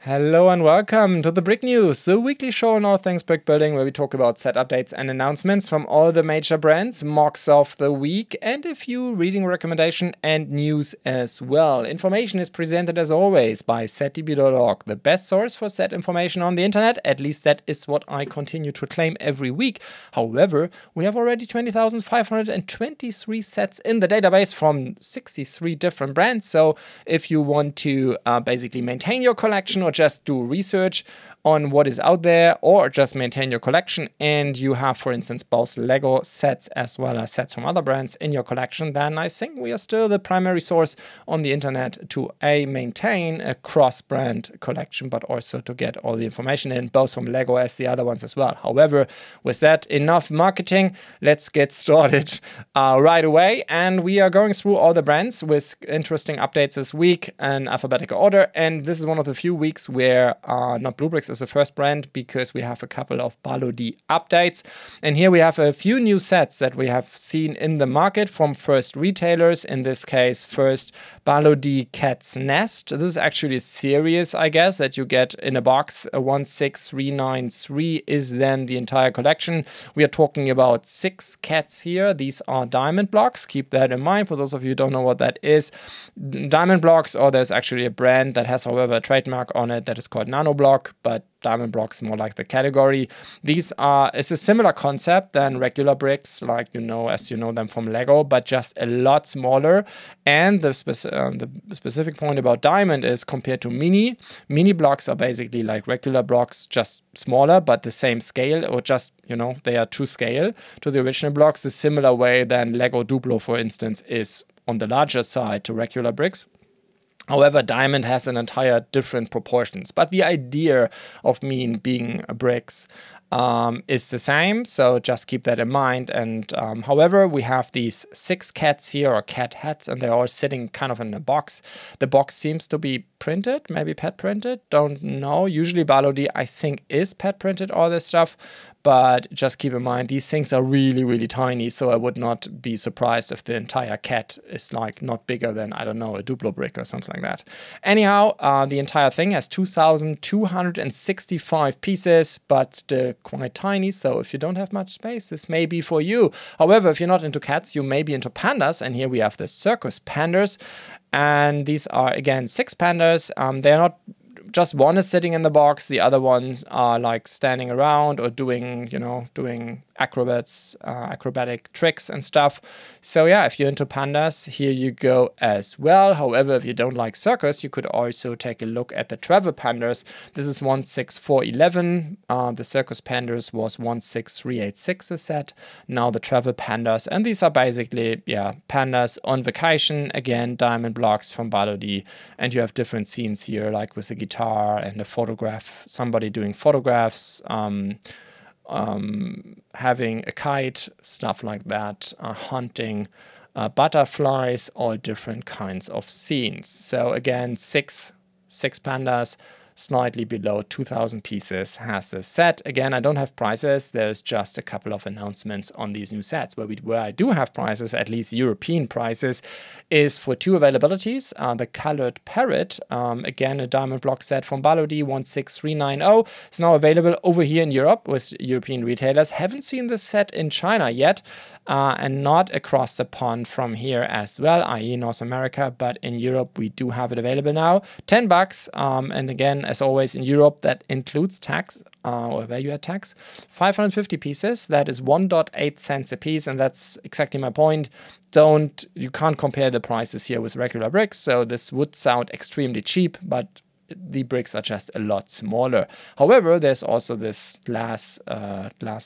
Hello and welcome to the Brick News, the weekly show on all things brick building, where we talk about set updates and announcements from all the major brands, mocks of the week, and a few reading recommendation and news as well. Information is presented as always by setdb.org, the best source for set information on the internet. At least that is what I continue to claim every week. However, we have already 20,523 sets in the database from 63 different brands. So if you want to basically maintain your collection or just do research on what is out there, or just maintain your collection, and you have, for instance, both Lego sets as well as sets from other brands in your collection, then I think we are still the primary source on the internet to maintain a cross-brand collection, but also to get all the information in, both from Lego as the other ones as well. However, with that, enough marketing. Let's get started right away, and we are going through all the brands with interesting updates this week in alphabetical order, and this is one of the few weeks where not BlueBrixx is the first brand, because we have a couple of Balody updates. And here we have a few new sets that we have seen in the market from first retailers. In this case, first Balody Cat's Nest. This is actually a series, I guess, that you get in a box. 16393 is then the entire collection. We are talking about 6 cats here. These are diamond blocks. Keep that in mind for those of you who don't know what that is. Diamond blocks, or there's actually a brand that has, however, a trademark on it that is called Nanoblock, but diamond blocks more like the category. It's a similar concept than regular bricks, like as you know them from Lego, but just a lot smaller. And the specific point about diamond is, compared to mini blocks are basically like regular blocks, just smaller, but the same scale, or just, they are to scale to the original blocks, the similar way than Lego Duplo, for instance, is on the larger side to regular bricks. However, diamond has an entire different proportions, but the idea of being bricks is the same, so just keep that in mind. And however, we have these 6 cats here, or cat hats, and they're all sitting kind of in a box. The box seems to be printed, maybe pet printed, don't know. Usually Balody, I think, is pet printed, all this stuff, but just keep in mind these things are really, really tiny, so I would not be surprised if the entire cat is like not bigger than, I don't know, a Duplo brick or something like that. Anyhow, the entire thing has 2,265 pieces, but still quite tiny, so if you don't have much space, this may be for you. However, if you're not into cats, you may be into pandas, and here we have the circus pandas, and these are, again, 6 pandas. They're not just one is sitting in the box, the other ones are like standing around or doing acrobatic tricks and stuff. So yeah, if you're into pandas, here you go as well. However, if you don't like circus, you could also take a look at the travel pandas. This is 16411. The circus pandas was 16386 a set. Now the travel pandas, and these are basically, pandas on vacation. Again, diamond blocks from Balody, and you have different scenes here, like with a guitar and a photograph, somebody doing photographs, having a kite, stuff like that, hunting butterflies, all different kinds of scenes. So again, six pandas, slightly below 2,000 pieces has the set. Again, I don't have prices. There's just a couple of announcements on these new sets. Where I do have prices, at least European prices, is for 2 availabilities. The Colored Parrot, again, a diamond block set from Balody, 16390. It's now available over here in Europe with European retailers. Haven't seen this set in China yet, and not across the pond from here as well, i.e. North America, but in Europe we do have it available now. $10, and again, as always in Europe, that includes tax, or value-add tax. 550 pieces, that is 1.8 cents a piece, and that's exactly my point. You can't compare the prices here with regular bricks, so this would sound extremely cheap, but the bricks are just a lot smaller. However, there's also this glass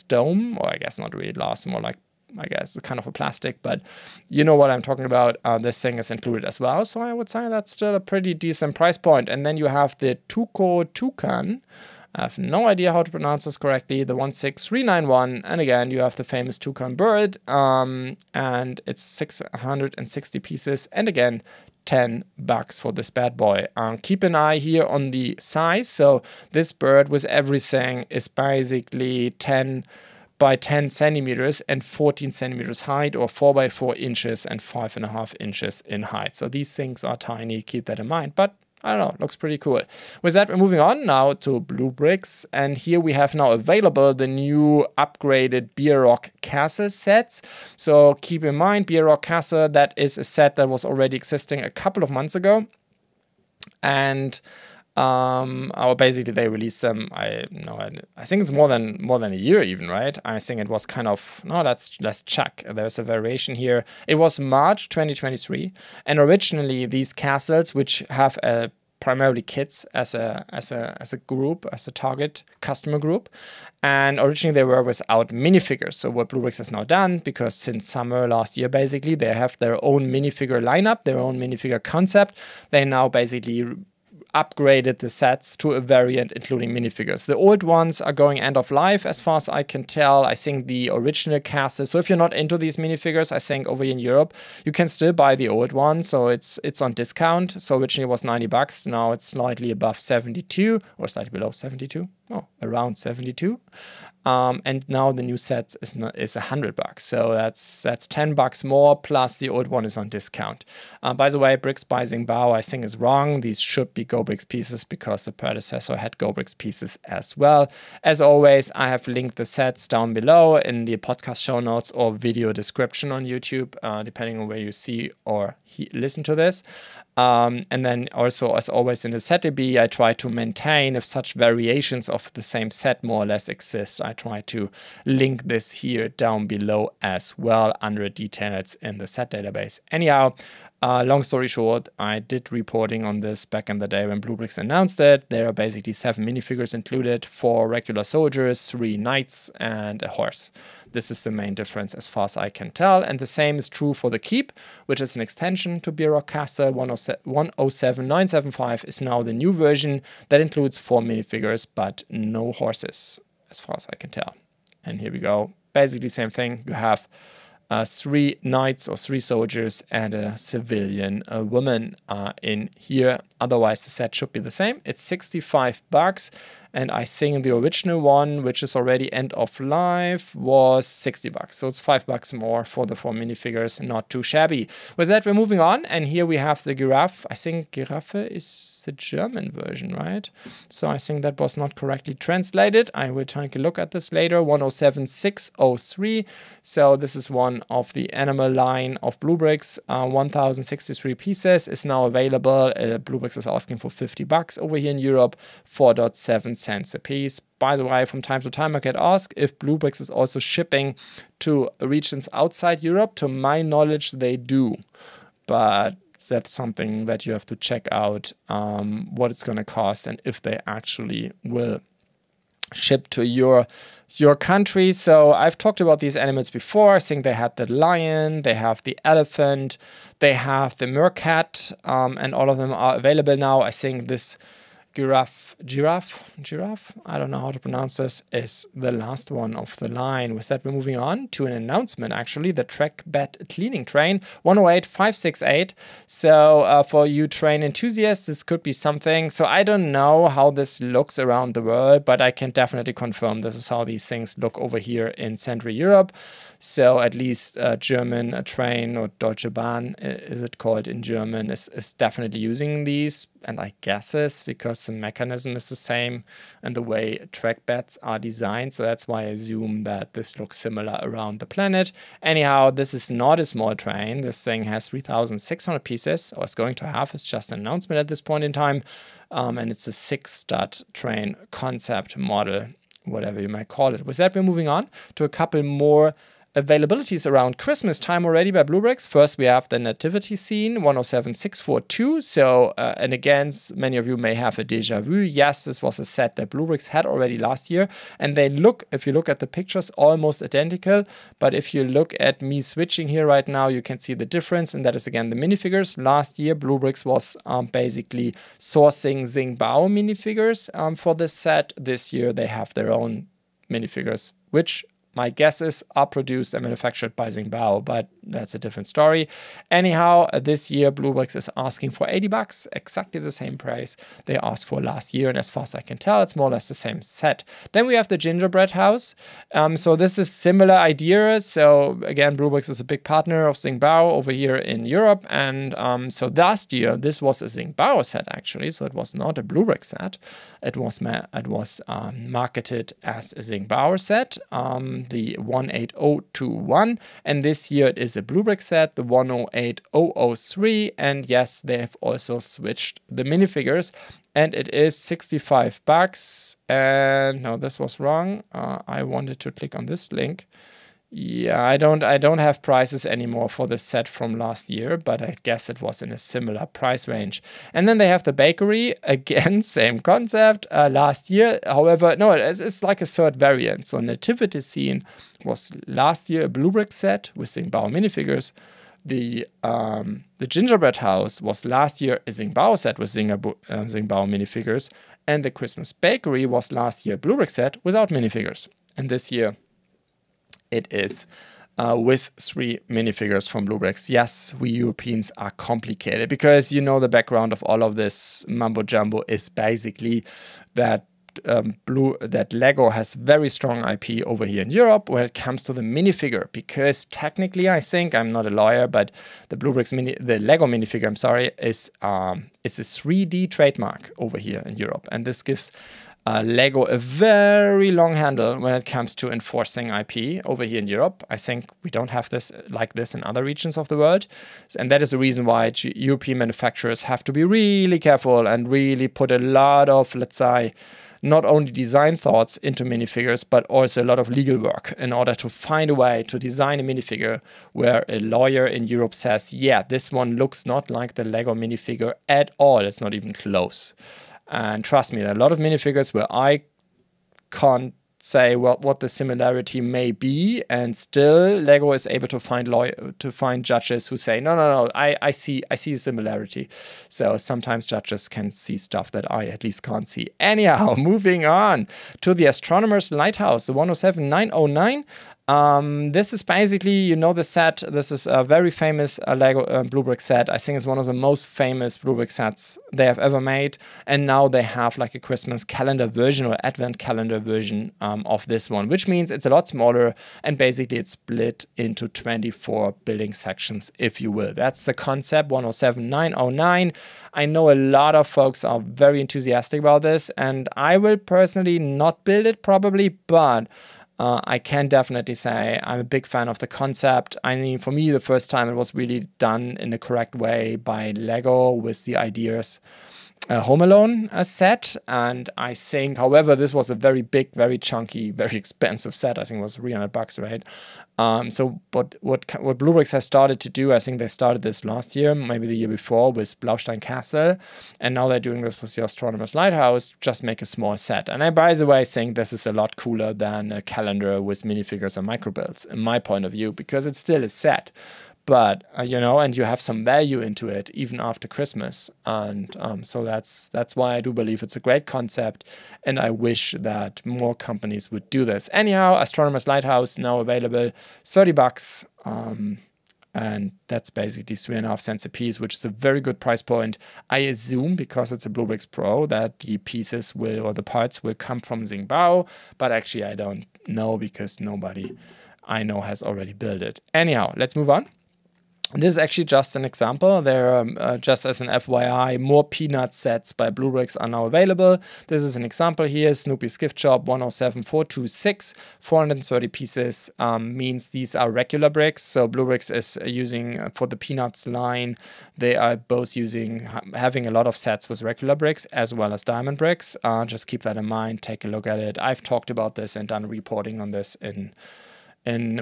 dome, or I guess not really glass, more like, I guess, kind of a plastic, but you know what I'm talking about. This thing is included as well, so I would say that's still a pretty decent price point. And then you have the Toucan. I have no idea how to pronounce this correctly, the 16391, and again, you have the famous toucan bird, and it's 660 pieces, and again, $10 for this bad boy. Keep an eye here on the size. So this bird with everything is basically 10 by 10 centimeters and 14 centimeters height, or 4 by 4 inches and 5.5 inches in height. So these things are tiny, keep that in mind. But I don't know, looks pretty cool. With that, we're moving on now to BlueBrixx, and here we have now available the new upgraded Beer Rock Castle sets. So keep in mind, Beer Rock Castle, that is a set that was already existing a couple of months ago, and basically they released them. I think it's more than a year even, right? I think it was kind of let's check. There's a variation here. It was March 2023, and originally these castles, which have primarily kids as a group, as a target customer group, and originally they were without minifigures. So what BlueBrixx has now done, because since summer last year, basically they have their own minifigure lineup, their own minifigure concept. They now basically upgraded the sets to a variant including minifigures. The old ones are going end of life as far as I can tell. I think the original castles, so if you're not into these minifigures, I think over here in Europe you can still buy the old one, so it's on discount. So originally it was 90 bucks, now it's slightly above 72 or slightly below 72. Oh, around 72. And now the new set is 100 bucks. So that's 10 bucks more, plus the old one is on discount. By the way, Bricks by Bao I think is wrong. These should be GoBricks pieces because the predecessor had GoBricks pieces as well. As always, I have linked the sets down below in the podcast show notes or video description on YouTube, depending on where you see or listen to this. And then also, as always in the set DB, I try to maintain if such variations of the same set more or less exist. I try to link this here down below as well under details in the set database. Anyhow, long story short, I did reporting on this back in the day when BlueBrixx announced it. There are basically 7 minifigures included, 4 regular soldiers, 3 knights, and a horse. This is the main difference as far as I can tell. And the same is true for the Keep, which is an extension to Beer Rock Castle. 107975 is now the new version that includes 4 minifigures, but no horses, as far as I can tell. And here we go. Basically same thing. You have 3 knights or 3 soldiers and a civilian woman in here. Otherwise, the set should be the same. It's 65 bucks. And I think the original one, which is already end of life, was 60 bucks. So it's 5 bucks more for the 4 minifigures, not too shabby. With that, we're moving on. And here we have the Giraffe. I think Giraffe is the German version, right? So I think that was not correctly translated. I will take a look at this later. 107603. So this is one of the animal line of BlueBrixx. 1063 pieces is now available. BlueBrixx is asking for 50 bucks over here in Europe, 4.7 cents a piece. By the way, from time to time I get asked if BlueBrixx is also shipping to regions outside Europe. To my knowledge, they do, but that's something that you have to check out what it's going to cost and if they actually will ship to your country. So I've talked about these animals before. I think they had the lion, they have the elephant, they have the meerkat, and all of them are available now. I think this giraffe, I don't know how to pronounce this, is the last one of the line. With that, we're moving on to an announcement, actually, the track bed cleaning train, 108568. So for you train enthusiasts, this could be something. So I don't know how this looks around the world, but I can definitely confirm this is how these things look over here in Central Europe. So at least German train, or Deutsche Bahn is it called in German, is definitely using these. And I guess it's because the mechanism is the same and the way track beds are designed. So that's why I assume that this looks similar around the planet. Anyhow, this is not a small train. This thing has 3,600 pieces, or it's going to have. It's just an announcement at this point in time. And it's a 6-stud train concept model, whatever you might call it. With that, we're moving on to a couple more availabilities around Christmas time already by BlueBrixx. First, we have the nativity scene, 107642. So, and again, many of you may have a déjà vu. Yes, this was a set that BlueBrixx had already last year. And they look, if you look at the pictures, almost identical. But if you look at me switching here right now, you can see the difference. And that is, again, the minifigures. Last year, BlueBrixx was basically sourcing Bao minifigures for this set. This year, they have their own minifigures, which my guess is are produced and manufactured by Xingbao, but that's a different story. Anyhow, this year BlueBrixx is asking for $80, exactly the same price they asked for last year, and as far as I can tell, it's more or less the same set. Then we have the gingerbread house. So this is similar idea. So again, BlueBrixx is a big partner of Xingbao over here in Europe, and so last year this was a Xingbao set actually, so it was not a BlueBrixx set. It was marketed as a Xingbao set, the 18021, and this year it is a BlueBrixx set, the 108003, and yes, they have also switched the minifigures, and it is $65. And no, this was wrong. I wanted to click on this link. Yeah, I don't have prices anymore for the set from last year, but I guess it was in a similar price range. And then they have the bakery, again, same concept, last year. However, no, it's like a third variant. So Nativity Scene was last year a BlueBrixx set with Xingbao minifigures. The gingerbread house was last year a Xingbao set with Xingbao minifigures. And the Christmas bakery was last year a BlueBrixx set without minifigures. And this year it is with 3 minifigures from BlueBrixx. Yes, we Europeans are complicated because you know the background of all of this mumbo jumbo is basically that Lego has very strong IP over here in Europe when it comes to the minifigure, because technically I think, I'm not a lawyer, but the the Lego minifigure, I'm sorry, is a 3D trademark over here in Europe, and this gives Lego a very long handle when it comes to enforcing IP over here in Europe. I think we don't have this like this in other regions of the world. And that is the reason why European manufacturers have to be really careful and really put a lot of, let's say, not only design thoughts into minifigures, but also a lot of legal work in order to find a way to design a minifigure where a lawyer in Europe says, yeah, this one looks not like the Lego minifigure at all. It's not even close. And trust me, there are a lot of minifigures where I can't say what the similarity may be, and still Lego is able to find judges who say, no, I see a similarity. So sometimes judges can see stuff that I at least can't see. Anyhow, moving on to the Astronomer's Lighthouse, the 107909. This is basically, you know, the set. This is a very famous Lego BlueBrixx set. I think it's one of the most famous BlueBrixx sets they have ever made. And now they have like a Christmas calendar version or Advent calendar version of this one, which means it's a lot smaller, and basically it's split into 24 building sections, if you will. That's the concept, 107909. I know a lot of folks are very enthusiastic about this, and I will personally not build it probably, but I can definitely say I'm a big fan of the concept. I mean, for me, the first time it was really done in the correct way by Lego with the ideas Home Alone set. And I think, however, this was a very big, very chunky, very expensive set. I think it was $300, right? So what BlueBrixx has started to do, I think they started this last year, maybe the year before, with Blaustein Castle, and now they're doing this with the Astronomer's Lighthouse, just make a small set. And I, by the way, think this is a lot cooler than a calendar with minifigures and microbuilds, in my point of view, because it's still a set. But, you know, and you have some value into it even after Christmas. And so that's why I do believe it's a great concept. And I wish that more companies would do this. Anyhow, Astronomer's Lighthouse now available, $30. And that's basically 3.5 cents a piece, which is a very good price point. I assume, because it's a BlueBrixx Pro, that the pieces will, or the parts will come from Xingbao. But actually, I don't know, because nobody I know has already built it. Anyhow, let's move on. This is actually just an example. There, just as an FYI, more peanut sets by BlueBrixx are now available. This is an example here, Snoopy's Gift Shop 107426, 430 pieces, means these are regular bricks. So BlueBrixx is using, for the Peanuts line, they are both having a lot of sets with regular bricks as well as diamond bricks. Just keep that in mind, take a look at it. I've talked about this and done reporting on this in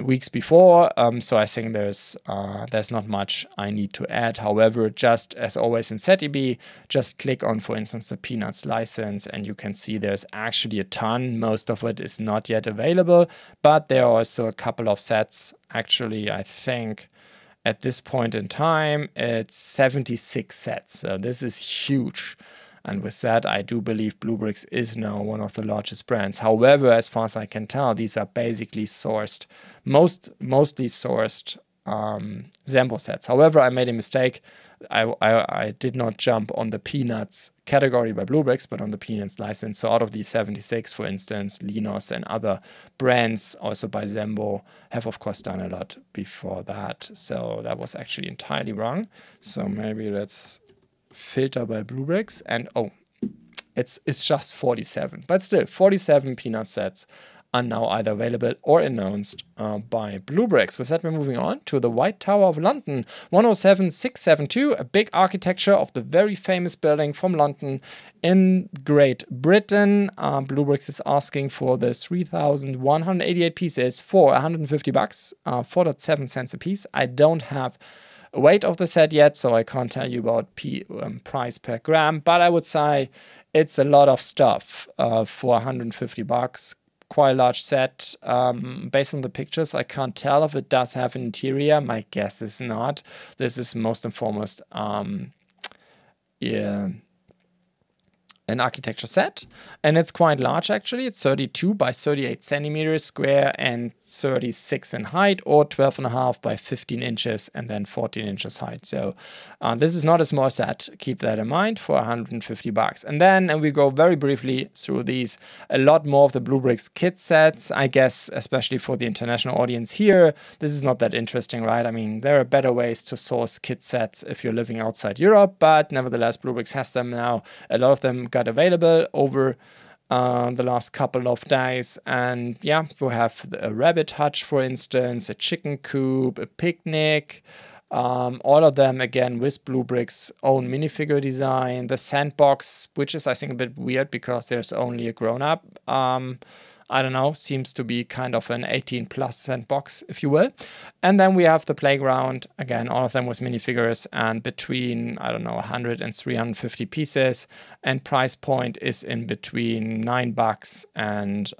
weeks before, so I think there's not much I need to add. However, just as always in ZDB, just click on, for instance, the Peanuts license, and you can see there's actually a ton. Most of it is not yet available, but there are also a couple of sets. Actually, I think at this point in time, it's 76 sets. So this is huge. And with that, I do believe BlueBrixx is now one of the largest brands. However, as far as I can tell, these are basically sourced, mostly sourced Zambo sets. However, I made a mistake. I did not jump on the Peanuts category by BlueBrixx, but on the Peanuts license. So out of these 76, for instance, Linos and other brands, also by Zambo, have of course done a lot before that. So that was actually entirely wrong. So maybe let's filter by BlueBrixx, and oh, it's just 47, but still 47 Peanut sets are now either available or announced by BlueBrixx. With that, we're moving on to the White Tower of London, 107672, a big architecture of the very famous building from London in Great Britain. BlueBrixx is asking for the 3,188 pieces for 150 bucks, 4.7 cents a piece. I don't have a weight of the set yet, so I can't tell you about price per gram, but I would say it's a lot of stuff for 150 bucks. Quite a large set. Based on the pictures, I can't tell if it does have an interior. My guess is not. This is most and foremost an architecture set, and it's quite large actually. It's 32 by 38 centimeters square and 36 in height, or 12.5 by 15 inches and then 14 inches height. So this is not a small set. Keep that in mind, for 150 bucks. And then we go very briefly through these. A lot more of the BlueBrixx kit sets, I guess, especially for the international audience here. This is not that interesting, right? I mean, there are better ways to source kit sets if you're living outside Europe, but nevertheless, BlueBrixx has them now. A lot of them got available over the last couple of days, and yeah, we have a rabbit hutch, for instance, a chicken coop, a picnic, all of them again with BlueBrixx own minifigure design. The sandbox, which is I think a bit weird because there's only a grown-up, I don't know, seems to be kind of an 18 plus sandbox, if you will. And then we have the playground, again, all of them with minifigures, and between, I don't know, 100 and 350 pieces, and price point is in between 9 bucks and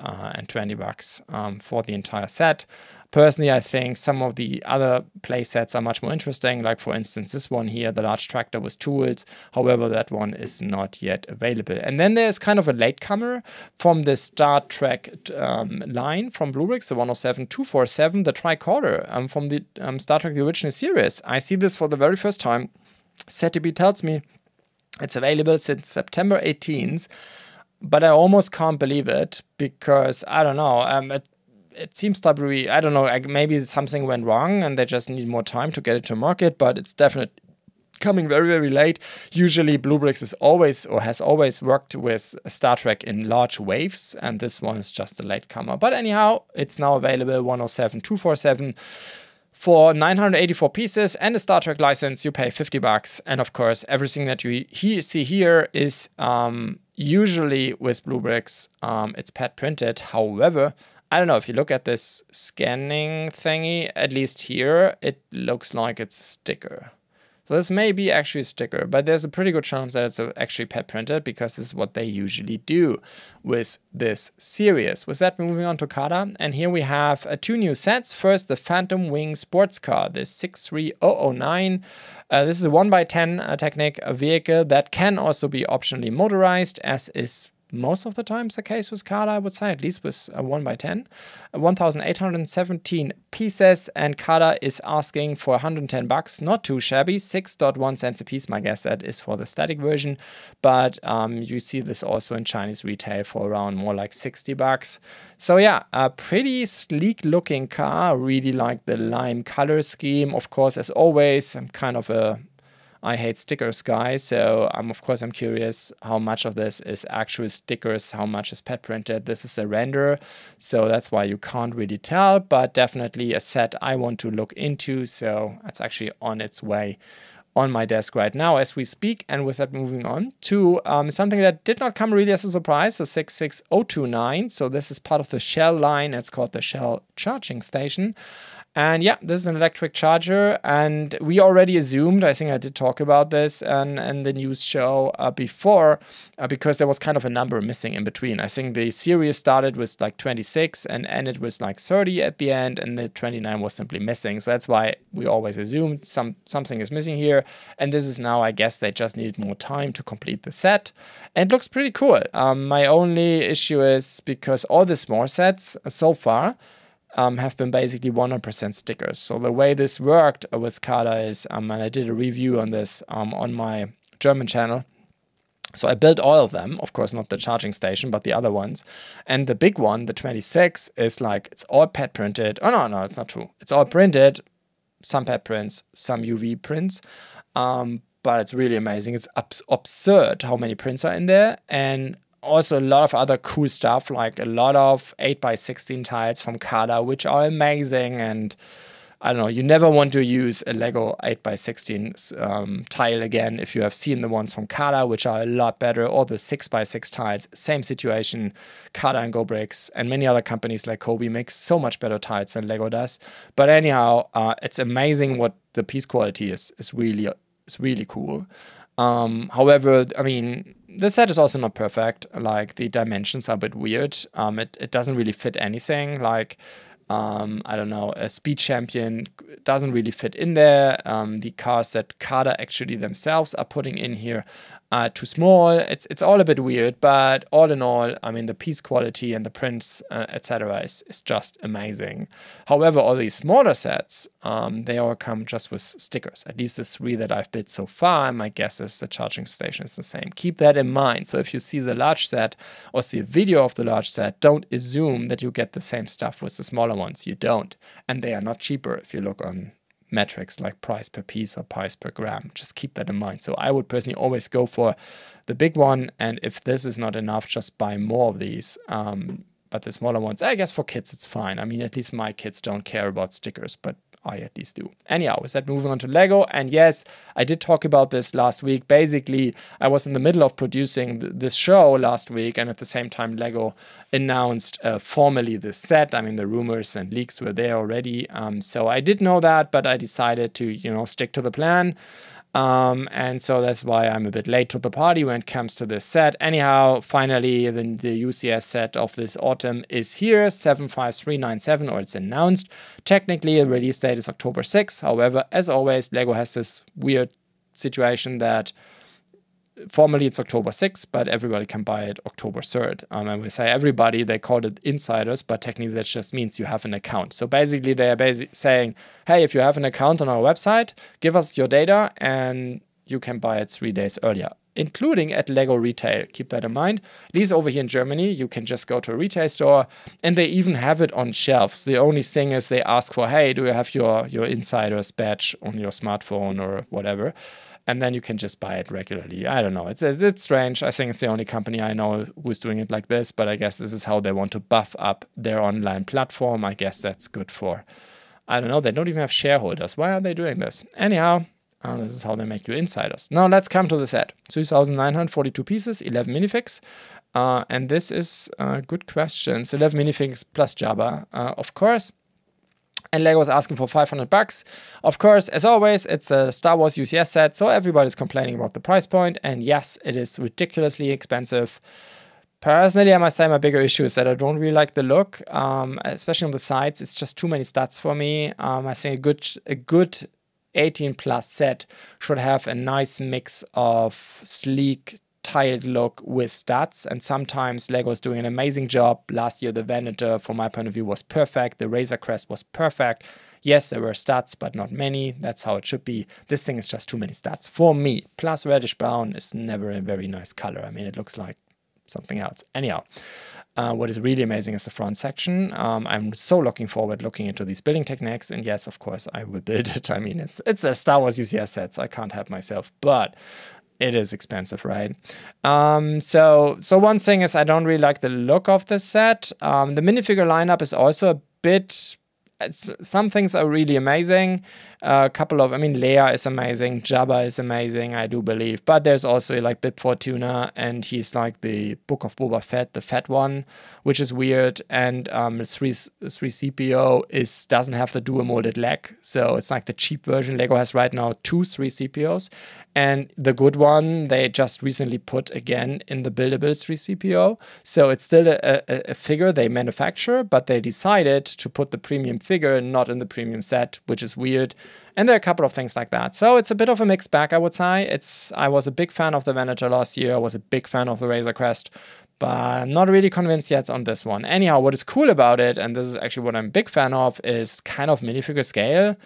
20 bucks for the entire set. Personally, I think some of the other play sets are much more interesting, like for instance this one here, the large tractor with tools. However, that one is not yet available. And then there's kind of a latecomer from the Star Trek line from BlueBrixx, the 107247, the TaiGaoLe from the Star Trek the original series. I see this for the very first time. ZTB tells me it's available since September 18th, but I almost can't believe it because, I don't know, it seems to be, I don't know, maybe something went wrong and they just need more time to get it to market, but it's definitely coming very, very late. Usually BlueBrixx is always, or has always worked with Star Trek in large waves, and this one is just a latecomer. But anyhow, it's now available, 107247. For 984 pieces and a Star Trek license, you pay 50 bucks. And of course, everything that you see here is usually with BlueBrixx, it's pad printed. However, I don't know, if you look at this scanning thingy, at least here, it looks like it's a sticker. So this may be actually a sticker, but there's a pretty good chance that it's actually pad printed because this is what they usually do with this series. With that, we're moving on to CaDA, and here we have two new sets. First, the Phantom Wing sports car, the 63009. This is a 1x10 Technic vehicle that can also be optionally motorized, as is most of the times the case with CaDA, I would say, at least with a 1x10. 1,817 pieces, and CaDA is asking for 110 bucks, not too shabby, 6.1 cents a piece. My guess that is for the static version, but you see this also in Chinese retail for around more like 60 bucks. So yeah, a pretty sleek looking car, really like the lime color scheme. Of course, as always, I'm kind of a I hate stickers guy, so of course I'm curious how much of this is actual stickers, how much is pad printed. This is a render, so that's why you can't really tell, but definitely a set I want to look into, so it's actually on its way on my desk right now as we speak. And with that, moving on to something that did not come really as a surprise, the 66029. So this is part of the Shell line. It's called the Shell charging station. And yeah, this is an electric charger, and we already assumed, I think I did talk about this in the news show before, because there was kind of a number missing in between. I think the series started with like 26 and ended with like 30 at the end, and the 29 was simply missing. So that's why we always assumed something is missing here. here. And this is now, I guess they just needed more time to complete the set. And it looks pretty cool. My only issue is because all the small sets so far have been basically 100% stickers. So the way this worked with CaDA is, and I did a review on this on my German channel. So I built all of them, of course, not the charging station, but the other ones. And the big one, the 26, is like, it's all pad printed. Oh, no, it's not true. It's all printed, some pad prints, some UV prints. But it's really amazing. It's absurd how many prints are in there. And also a lot of other cool stuff, like a lot of 8x16 tiles from CaDA, which are amazing. And I don't know, you never want to use a Lego 8x16 tile again if you have seen the ones from CaDA, which are a lot better, or the 6x6 tiles, same situation. CaDA and BlueBrixx and many other companies like Kobe make so much better tiles than Lego does. But anyhow, it's amazing what the piece quality is really cool. However, I mean, the set is also not perfect. Like, the dimensions are a bit weird. It doesn't really fit anything. Like, I don't know, a Speed Champion doesn't really fit in there. The cars that CaDA actually themselves are putting in here are too small. It's all a bit weird, but all in all, I mean, the piece quality and the prints, etc. is just amazing. However, all these smaller sets, they all come just with stickers. At least the 3 that I've built so far, my guess is the charging station is the same. Keep that in mind. So if you see the large set or see a video of the large set, don't assume that you get the same stuff with the smaller ones. You don't. And they are not cheaper if you look on metrics like price per piece or price per gram. Just keep that in mind. So I would personally always go for the big one, and if this is not enough, just buy more of these. But the smaller ones, I guess for kids it's fine. I mean, at least my kids don't care about stickers, but I at least do. Anyhow, with that, moving on to Lego. And yes, I did talk about this last week. Basically, I was in the middle of producing this show last week, and at the same time, Lego announced formally this set. I mean, the rumors and leaks were there already. So I did know that, but I decided to, stick to the plan. And so that's why I'm a bit late to the party when it comes to this set. Anyhow, finally, the UCS set of this autumn is here, 75397, or it's announced. Technically, the release date is October 6th. However, as always, Lego has this weird situation that formally it's October 6th, but everybody can buy it October 3rd. And we say everybody, they call it insiders, but technically that just means you have an account. So basically they are saying, hey, if you have an account on our website, give us your data and you can buy it 3 days earlier, including at Lego Retail. Keep that in mind. At least over here in Germany, you can just go to a retail store and they even have it on shelves. The only thing is they ask for, hey, do you have your insider's badge on your smartphone or whatever? And then you can just buy it regularly. I don't know. It's strange. I think it's the only company I know who's doing it like this, but I guess this is how they want to buff up their online platform. I guess that's good for, I don't know, they don't even have shareholders. Why are they doing this? Anyhow, this is how they make you insiders. Now let's come to the set. 3,942 pieces, 11 minifigs. And this is good questions. 11 minifigs plus Jabba, of course. And Lego's asking for $500. Of course, as always, it's a Star Wars UCS set, so everybody's complaining about the price point. And yes, it is ridiculously expensive. Personally, I must say my bigger issue is that I don't really like the look, especially on the sides. It's just too many stats for me. I think a good 18+ set should have a nice mix of sleek, tiled look with stats, and sometimes Lego is doing an amazing job. Last year the Venator, from my point of view, was perfect. The Razor Crest was perfect. Yes, there were stats, but not many. That's how it should be. This thing is just too many stats for me. Plus reddish brown is never a very nice color. I mean, it looks like something else. Anyhow, what is really amazing is the front section. I'm so looking forward looking into these building techniques, and yes, of course, I will build it. I mean, it's a Star Wars UCS set, so I can't help myself, but it is expensive, right? So one thing is I don't really like the look of this set. The minifigure lineup is also a bit... some things are really amazing. A couple of... I mean, Leia is amazing. Jabba is amazing, I do believe. But there's also like Bib Fortuna, and he's like the Book of Boba Fett, the fat one, which is weird. And 3CPO doesn't have the dual molded leg. So it's like the cheap version. Lego has right now 2 3CPOs. And the good one, they just recently put again in the buildables 3CPO. So it's still a figure they manufacture, but they decided to put the premium figure not in the premium set, which is weird. And there are a couple of things like that. So it's a bit of a mixed bag, I would say. I was a big fan of the Venator last year. I was a big fan of the Razor Crest, but I'm not really convinced yet on this one. Anyhow, what is cool about it, and this is actually what I'm a big fan of, is kind of minifigure scale.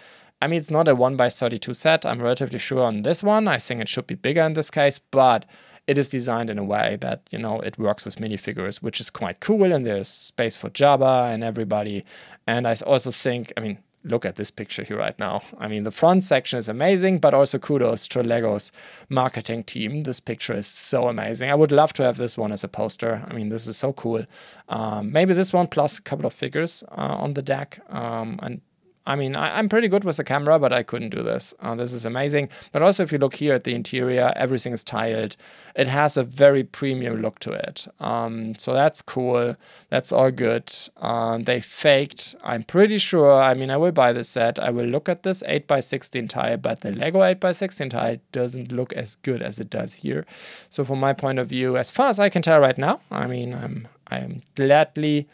I mean, it's not a 1x32 set. I'm relatively sure on this one. I think it should be bigger in this case, but it is designed in a way that, you know, it works with minifigures, which is quite cool. And there's space for Jabba and everybody. And I also think, I mean, look at this picture here right now. I mean, the front section is amazing, but also kudos to Lego's marketing team. This picture is so amazing. I would love to have this one as a poster. I mean, this is so cool. Maybe this one plus a couple of figures on the deck. And I mean, I'm pretty good with the camera, but I couldn't do this. This is amazing. But also, if you look here at the interior, everything is tiled. It has a very premium look to it. So that's cool. That's all good. They faked, I'm pretty sure, I mean, I will buy this set. I will look at this 8x16 tile, but the Lego 8x16 tile doesn't look as good as it does here. So from my point of view, as far as I can tell right now, I mean, I'm gladly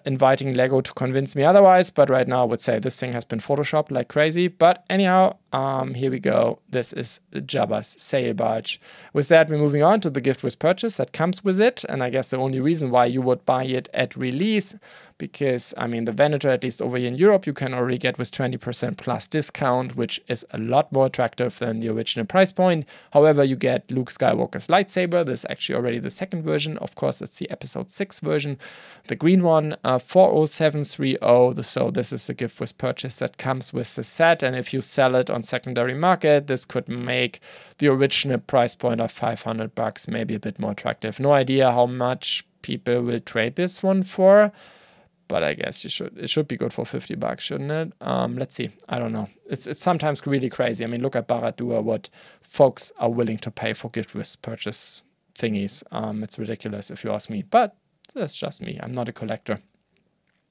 inviting Lego to convince me otherwise, but right now I would say this thing has been photoshopped like crazy. But anyhow, here we go. This is Jabba's sail barge. With that, we're moving on to the gift with purchase that comes with it, and I guess the only reason why you would buy it at release, because I mean the Venator, at least over here in Europe, you can already get with 20% plus discount, which is a lot more attractive than the original price point. However, you get Luke Skywalker's lightsaber. This is actually already the second version. Of course, it's the episode 6 version, the green one, 40730. So this is a gift with purchase that comes with the set, and if you sell it on secondary market, this could make the original price point of $500 maybe a bit more attractive. No idea how much people will trade this one for, but I guess it should be good for $50, shouldn't it? Let's see. I don't know. It's sometimes really crazy. I mean, look at Barad-dûr, what folks are willing to pay for gift with purchase thingies. It's ridiculous if you ask me, but that's just me. I'm not a collector.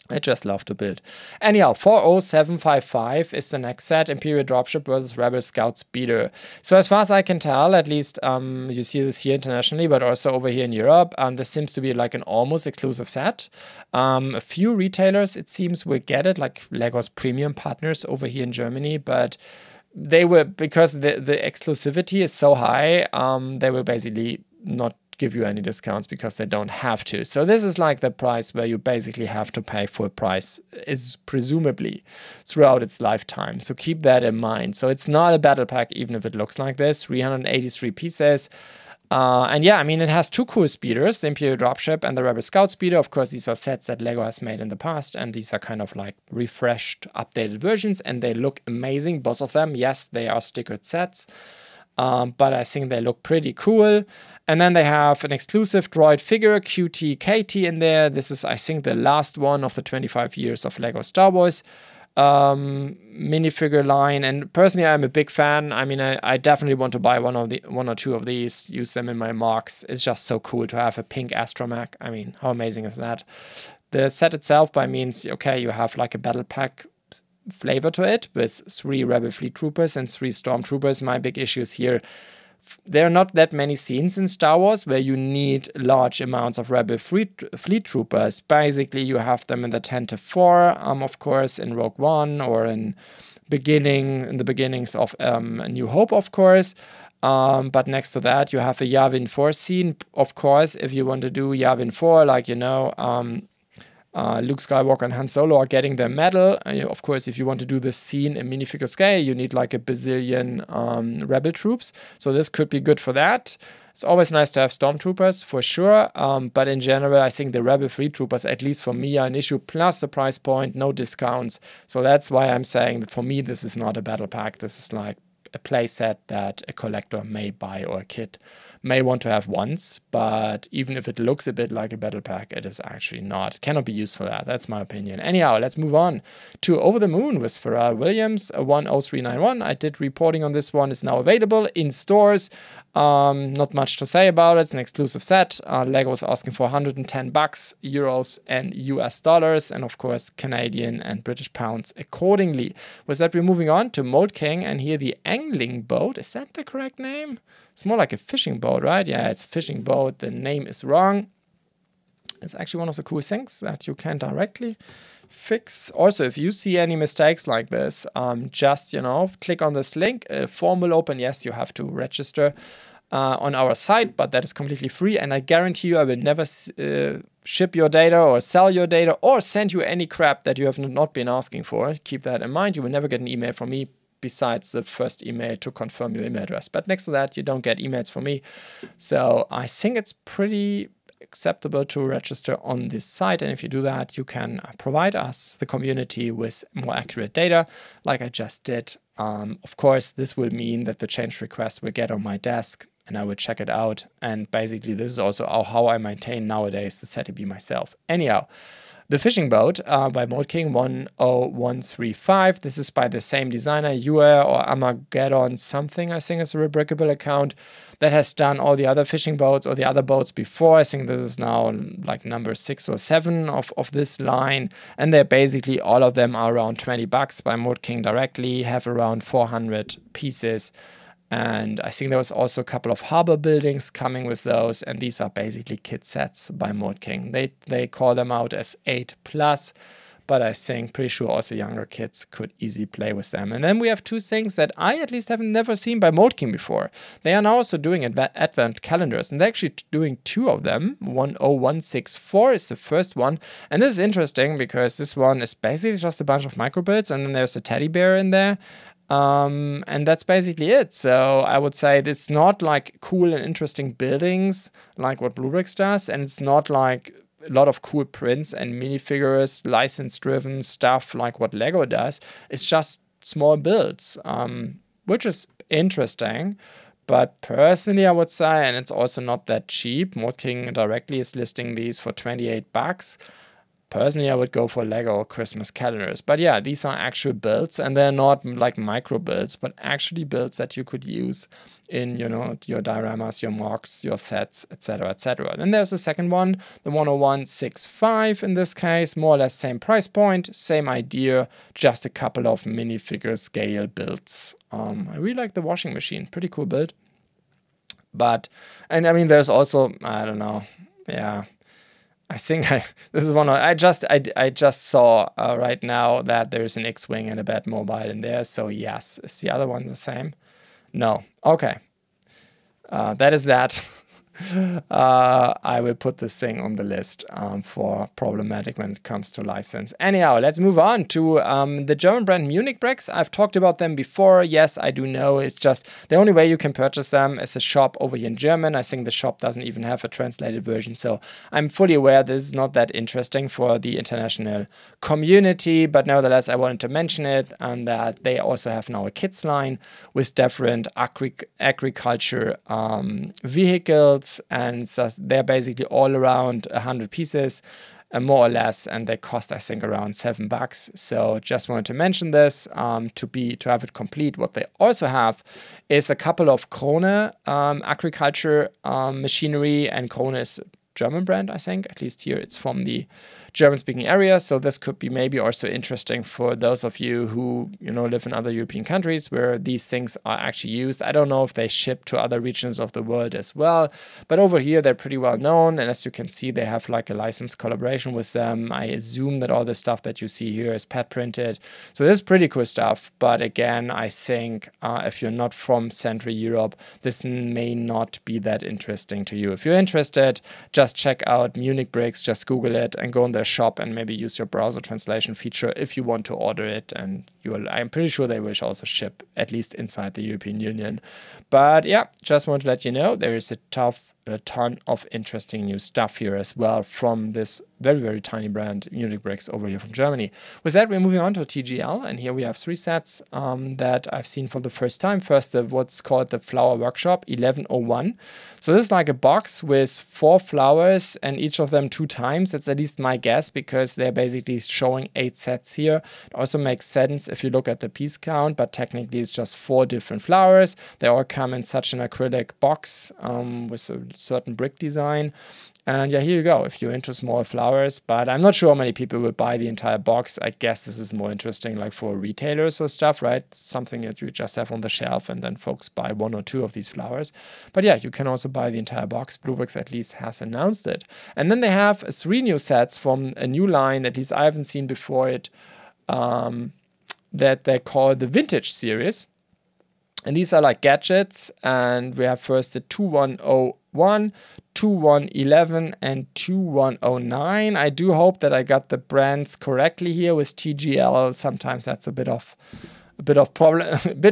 I just love to build. Anyhow, 40755 is the next set, Imperial Dropship versus Rebel Scout Speeder. So as far as I can tell, at least you see this here internationally, but also over here in Europe, this seems to be like an almost exclusive set. A few retailers, it seems, will get it, like Lego's premium partners over here in Germany, but they will, because the exclusivity is so high, they will basically not give you any discounts because they don't have to. So this is like the price where you basically have to pay full price, is presumably throughout its lifetime. So keep that in mind. So it's not a battle pack, even if it looks like this. 383 pieces. And yeah, I mean, it has two cool speeders, the Imperial Dropship and the Rebel Scout Speeder. Of course, these are sets that Lego has made in the past, and these are kind of like refreshed, updated versions, and they look amazing, both of them. Yes, they are stickered sets, but I think they look pretty cool. And then they have an exclusive droid figure, QT-KT, in there. This is, I think, the last one of the 25 years of Lego Star Wars minifigure line. And personally, I'm a big fan. I mean, I definitely want to buy one or two of these, use them in my MOCs. It's just so cool to have a pink astromech. I mean, how amazing is that? The set itself, by means, okay, you have like a battle pack flavor to it with 3 Rebel Fleet Troopers and 3 Stormtroopers. My big issue is here, there are not that many scenes in Star Wars where you need large amounts of Rebel Fleet Troopers. Basically, you have them in the 10-4, of course, in Rogue One, or in the beginnings of A New Hope, of course. But next to that, you have a Yavin 4 scene, of course, if you want to do Yavin 4, like, you know, Luke Skywalker and Han Solo are getting their medal. Of course, if you want to do this scene in minifigure scale, you need like a bazillion rebel troops. So this could be good for that. It's always nice to have stormtroopers, for sure. But in general, I think the Rebel Fleet Troopers, at least for me, are an issue. Plus the price point, no discounts. So that's why I'm saying that for me, this is not a battle pack. This is like a play set that a collector may buy, or a kit may want to have once, but even if it looks a bit like a battle pack, it is actually not. It cannot be used for that. That's my opinion. Anyhow, let's move on to Over the Moon with Pharrell Williams, 10391. I did reporting on this one. It's now available in stores. Not much to say about it. It's an exclusive set. Lego is asking for 110 bucks, euros and US dollars, and of course Canadian and British pounds accordingly. With that, we're moving on to Mould King, and here the angling boat. Is that the correct name? It's more like a fishing boat, right? Yeah, it's fishing boat. The name is wrong. It's actually one of the cool things that you can directly fix. Also, if you see any mistakes like this, just, you know, click on this link. Form will open. Yes, you have to register on our site, but that is completely free. And I guarantee you I will never ship your data or sell your data or send you any crap that you have not been asking for. Keep that in mind. You will never get an email from me besides the first email to confirm your email address. But next to that, you don't get emails from me. So I think it's pretty acceptable to register on this site, and if you do that, you can provide us, the community, with more accurate data like I just did. Of course, this will mean that the change request will get on my desk and I will check it out, and basically this is also how I maintain nowadays the ZDB myself. Anyhow, the fishing boat by Mould King 10135. This is by the same designer, Ua or Armageddon something. I think it's a rebrickable account that has done all the other fishing boats or the other boats before. I think this is now like number 6 or 7 of this line. And they're basically, all of them are around 20 bucks by Mould King directly, have around 400 pieces. And I think there was also a couple of harbor buildings coming with those, and these are basically kit sets by Mould King. They call them out as 8+, but I think pretty sure also younger kids could easily play with them. And then we have two things that I at least have never seen by Mould King before. They are now also doing advent calendars, and they're actually doing 2 of them. 10164 is the first one, and this is interesting because this one is basically just a bunch of micro builds, and then there's a teddy bear in there. And that's basically it. So I would say it's not like cool and interesting buildings like what BlueBrixx does, and it's not like a lot of cool prints and minifigures, license-driven stuff like what Lego does. It's just small builds, which is interesting. But personally, I would say, and it's also not that cheap, Mould King directly is listing these for 28 bucks. Personally, I would go for Lego Christmas calendars. But yeah, these are actual builds, and they're not like micro builds, but actually builds that you could use in, you know, your dioramas, your MOCs, your sets, etc., etc. Then there's the second one, the 10165 in this case, more or less same price point, same idea, just a couple of minifigure scale builds. I really like the washing machine, pretty cool build. But, and I mean, there's also, I don't know, yeah. I think this is one I just saw right now that there's an X-Wing and a Batmobile in there. So yes, is the other one the same? No. Okay. That is that. I will put this thing on the list for problematic when it comes to license. Anyhow, let's move on to the German brand MunichBricks. I've talked about them before. Yes, I do know. It's just the only way you can purchase them is a shop over here in German. I think the shop doesn't even have a translated version. So I'm fully aware this is not that interesting for the international community. But nevertheless, I wanted to mention it, and that they also have now a kids line with different agriculture vehicles. And so they're basically all around 100 pieces, more or less, and they cost, I think, around 7 bucks. So just wanted to mention this to have it complete. What they also have is a couple of Krone agriculture machinery, and Krone is a German brand, I think. At least here it's from the German-speaking area, so this could be maybe also interesting for those of you who, you know, live in other European countries where these things are actually used. I don't know if they ship to other regions of the world as well, but over here they're pretty well known, and as you can see, they have like a license collaboration with them. I assume that all the stuff that you see here is pad printed, so this is pretty cool stuff. But again, I think if you're not from Central Europe, this may not be that interesting to you. If you're interested, just check out MunichBricks, just Google it and go on their shop and maybe use your browser translation feature if you want to order it, and I'm pretty sure they will also ship at least inside the European Union. But yeah, just want to let you know there is a ton of interesting new stuff here as well from this very, very tiny brand, MunichBricks, over here from Germany. With that, we're moving on to TGL, and here we have 3 sets that I've seen for the first time. First, what's called the Flower Workshop 1101. So this is like a box with 4 flowers, and each of them 2 times. That's at least my guess, because they're basically showing 8 sets here. It also makes sense if you look at the piece count, but technically it's just 4 different flowers. They all come in such an acrylic box with a certain brick design. And yeah, here you go, if you're into small flowers, but I'm not sure how many people will buy the entire box. I guess this is more interesting like for retailers or stuff, right? Something that you just have on the shelf and then folks buy 1 or 2 of these flowers. But yeah, you can also buy the entire box. BlueBrixx at least has announced it. And then they have 3 new sets from a new line, at least I haven't seen before it, that they call the Vintage series. And these are like gadgets, and we have first the 2101, 2111, and 2109. I do hope that I got the brands correctly here with TGL. Sometimes that's a bit